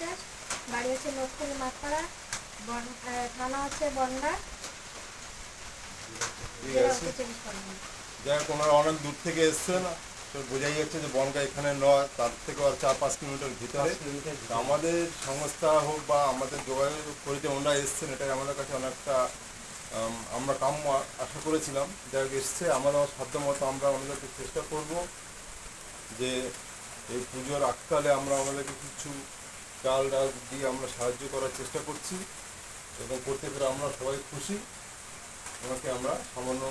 বিশ্বাস, বাড়ি হচ্ছে লোকপুরি মাঠপাড়া, থানা হচ্ছে বনগা, জেলা হচ্ছে 24 পরগনা। যাই হোক, ওনারা অনেক দূর থেকে এসছেন, তো বোঝাই যাচ্ছে যে বনগা এখানে নয়, তার থেকে আর 4-5 কিলোমিটার ভিতরে। আমাদের সংস্থা হোক বা আমাদের যোগাযোগ করে যে ওনারা এসছেন, এটাই আমাদের কাছে অনেকটা আমরা কাম্য আশা করেছিলাম। যাই হোক এসছে, আমাদের সাধ্য মতো আমরা আমাদেরকে চেষ্টা করব যে এই পুজোর আগকালে আমরা আমাদেরকে কিছু চাল ডাল দিয়ে আমরা সাহায্য করার চেষ্টা করছি এবং করতে পেরে আমরা সবাই খুশি। ওনাকে আমরা সামান্য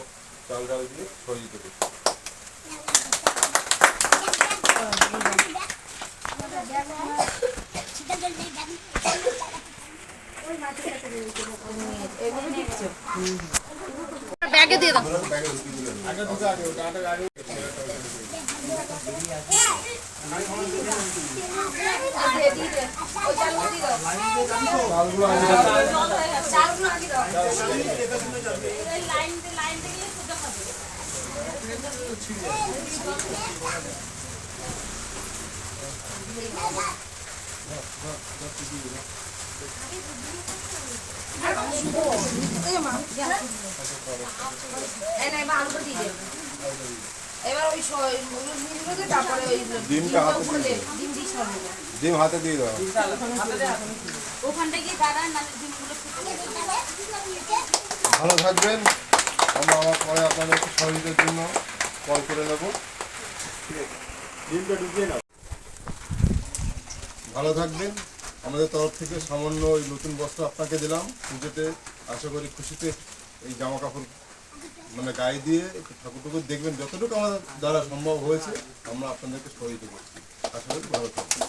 চাল ডাল দিয়ে সহযোগিতা করছি। ব্যাগে দিয়ে দাও। ডিম হাতে দিয়ে দাও। ভালো থাকবেন, আমরা আমার পরে আপনাদের সহযোগিতার জন্য কল করে নেব। ভালো থাকবেন, আমাদের তরফ থেকে সামান্য ওই নতুন বস্ত্র আপনাকে দিলাম পুজোতে। আশা করি খুশিতে এই জামা কাপড় মানে গায়ে দিয়ে একটু ঠাকুর দেখবেন, যতটুকু আমাদের দ্বারা সম্ভব হয়েছে আমরা আপনাদেরকে সহযোগিতা করছি। আশা করি ভালো থাকবেন।